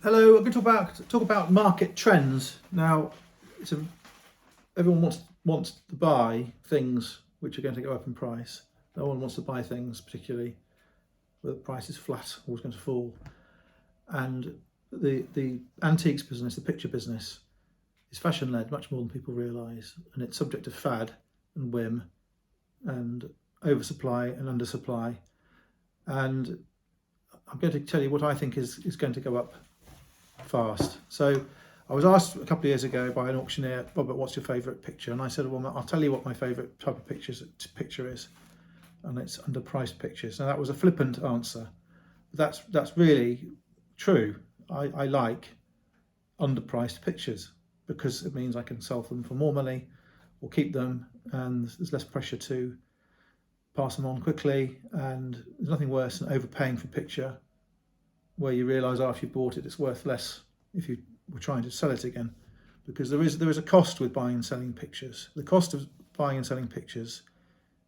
Hello, I'm going to talk about market trends. Now, it's a, everyone wants to buy things which are going to go up in price. No one wants to buy things, particularly where the price is flat or is going to fall. And the antiques business, the picture business, is fashion led much more than people realise, and it's subject to fad and whim and oversupply and undersupply. And I'm going to tell you what I think is going to go up fast. So I was asked a couple of years ago by an auctioneer, Robert, what's your favourite picture? And I said, well, I'll tell you what my favourite type of picture is, and it's underpriced pictures. Now that was a flippant answer, but that's really true. I like underpriced pictures because it means I can sell them for more money or keep them, and there's less pressure to pass them on quickly. And there's nothing worse than overpaying for a picture where you realise after you bought it it's worth less if you were trying to sell it again, because there is a cost with buying and selling pictures. The cost of buying and selling pictures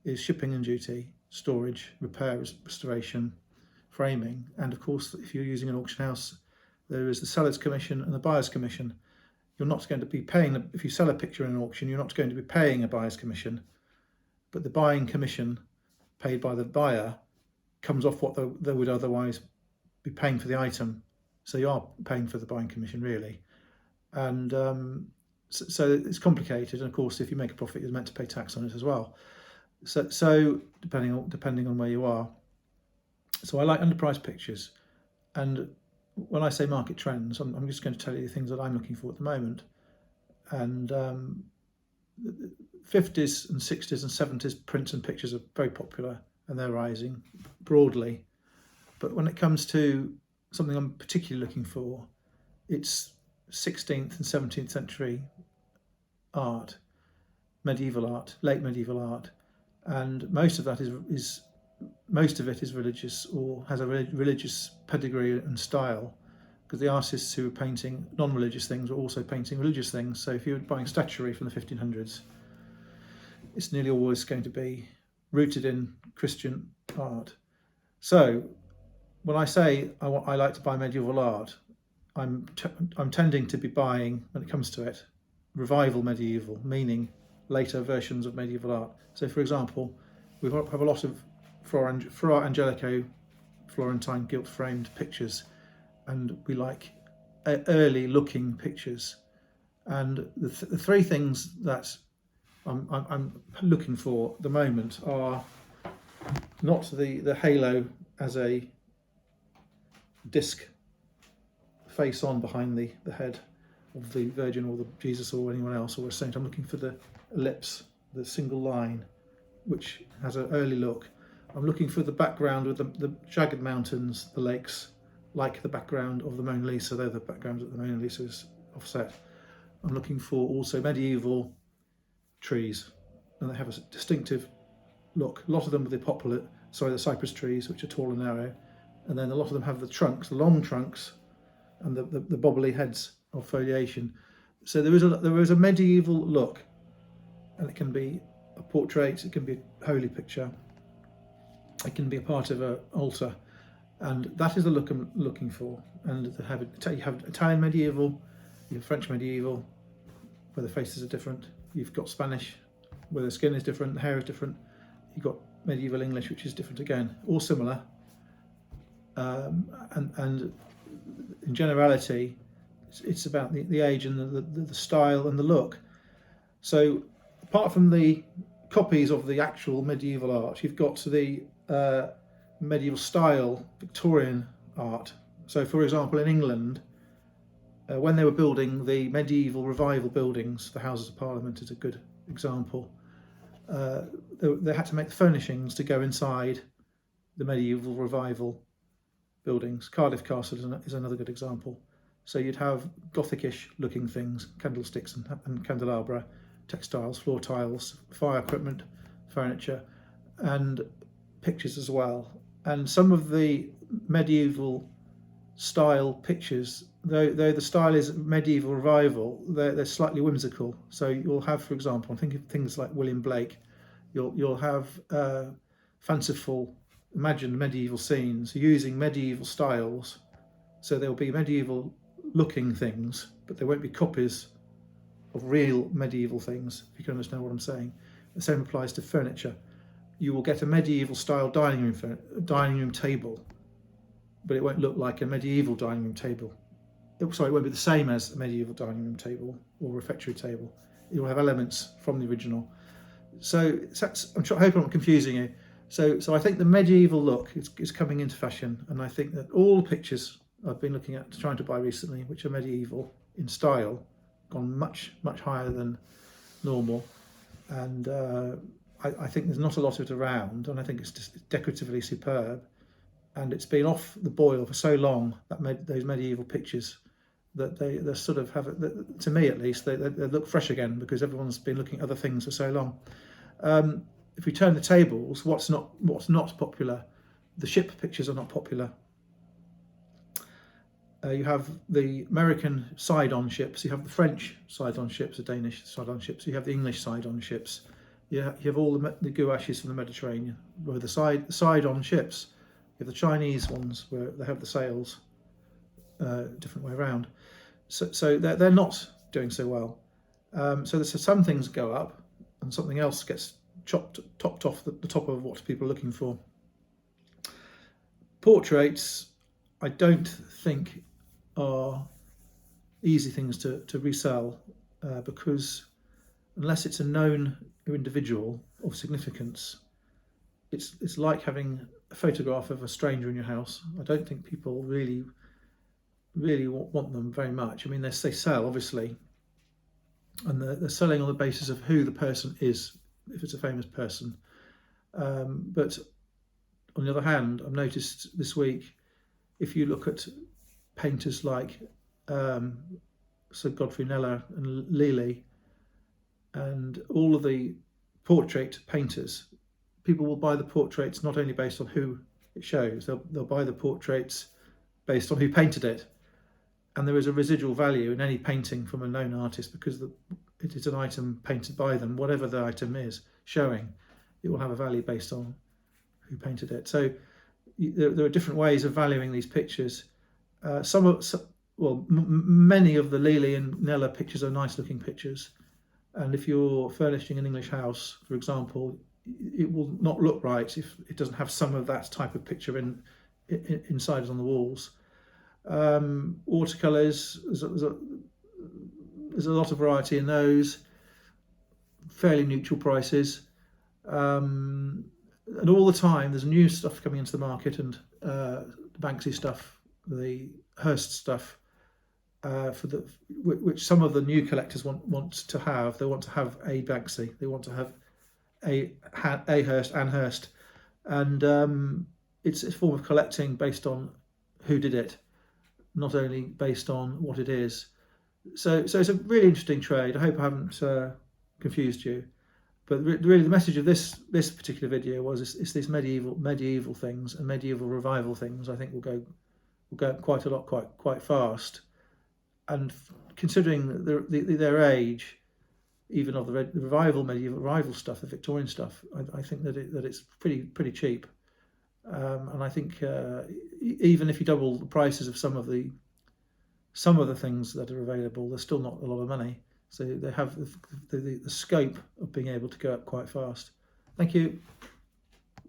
is shipping and duty, storage, repair, restoration, framing, and of course if you're using an auction house, there is the seller's commission and the buyer's commission. You're not going to be paying, if you sell a picture in an auction, you're not going to be paying a buyer's commission, but the buying commission paid by the buyer comes off what they would otherwise be paying for the item. So you are paying for the buying commission really. And so it's complicated. And of course, if you make a profit, you're meant to pay tax on it as well. So depending on where you are. So I like underpriced pictures. And when I say market trends, I'm just going to tell you the things that I'm looking for at the moment. And 50s and 60s and 70s prints and pictures are very popular and they're rising broadly. But when it comes to something I'm particularly looking for, it's 16th and 17th century art, medieval art, late medieval art, and most of it is religious or has a religious pedigree and style, because the artists who were painting non-religious things were also painting religious things. So if you're buying statuary from the 1500s, it's nearly always going to be rooted in Christian art. So when I say I like to buy medieval art, I'm tending to be buying, when it comes to it, revival medieval, meaning later versions of medieval art. So, for example, we have a lot of Fra Angelico Florentine gilt-framed pictures, and we like early-looking pictures. And the three things that I'm looking for at the moment are not the halo as a disc face on behind the head of the Virgin or the Jesus or anyone else or a saint. I'm looking for the ellipse, the single line, which has an early look. I'm looking for the background with the jagged mountains, the lakes, like the background of the Mona Lisa, though the background of the Mona Lisa is offset. I'm looking for also medieval trees, and they have a distinctive look. A lot of them are the cypress trees, which are tall and narrow, and then a lot of them have the trunks, the long trunks, and the bobbly heads of foliation. So there is a medieval look, and it can be a portrait, it can be a holy picture, it can be a part of an altar, and that is the look I'm looking for. And you have Italian medieval, you have French medieval, where the faces are different. You've got Spanish, where the skin is different, the hair is different. You've got medieval English, which is different again, all similar. And in generality, it's about the age and the style and the look. So apart from the copies of the actual medieval art, you've got the medieval style Victorian art. So for example, in England, when they were building the medieval revival buildings, the Houses of Parliament is a good example, they had to make the furnishings to go inside the medieval revival buildings. Cardiff Castle is another good example. So you'd have Gothic-ish looking things, candlesticks and candelabra, textiles, floor tiles, fire equipment, furniture, and pictures as well. And some of the medieval style pictures, though the style is medieval revival, they're slightly whimsical. So you'll have, for example, I'm thinking of things like William Blake. You'll have fanciful, imagined medieval scenes using medieval styles So there'll be medieval looking things, but there won't be copies of real medieval things, if you can understand what I'm saying. The same applies to furniture. You will get a medieval style dining room table, but it won't look like a medieval dining room table. Sorry, it won't be the same as a medieval dining room table or refectory table. It will have elements from the original. So I hope I'm not confusing you. So I think the medieval look is coming into fashion, and I think that all the pictures I've been looking at, trying to buy recently, which are medieval in style, gone much higher than normal, and I think there's not a lot of it around, and I think it's just decoratively superb, and it's been off the boil for so long, that those medieval pictures, that they sort of have, to me at least, they look fresh again, because everyone's been looking at other things for so long. If we turn the tables, what's not popular? The ship pictures are not popular. You have the American side-on ships, you have the French side-on ships, the Danish side-on ships, you have the English side-on ships. You have all the gouaches from the Mediterranean, where the side-on ships. You have the Chinese ones where they have the sails different way around. So they're not doing so well. So there's some things go up, and something else gets topped off the top of what people are looking for. Portraits, I don't think are easy things to resell, because unless it's a known individual of significance, it's like having a photograph of a stranger in your house. I don't think people really want them very much. I mean, they sell, obviously, and they're selling on the basis of who the person is, if it's a famous person. But on the other hand, I've noticed this week, if you look at painters like Sir Godfrey Kneller and Lely, and all of the portrait painters, people will buy the portraits not only based on who it shows, they'll buy the portraits based on who painted it. And there is a residual value in any painting from a known artist, because it is an item painted by them. Whatever the item is showing, it will have a value based on who painted it. So there are different ways of valuing these pictures. Many of the Lely and Kneller pictures are nice looking pictures, and if you're furnishing an English house, for example, it will not look right if it doesn't have some of that type of picture inside on the walls. Watercolours, there's a lot of variety in those, fairly neutral prices, and all the time there's new stuff coming into the market, and the Banksy stuff, the Hirst stuff, which some of the new collectors want to have. They want to have a Banksy, they want to have a Hirst and Hirst, and it's a form of collecting based on who did it, not only based on what it is. So it's a really interesting trade. I hope I haven't confused you, but really the message of this particular video was it's these medieval things and medieval revival things. I think will go quite a lot, quite fast, and considering their age, even of the medieval revival stuff, the Victorian stuff, I think that it's pretty cheap. And I think even if you double the prices of some of the things that are available, there's still not a lot of money. So they have the scope of being able to go up quite fast. Thank you.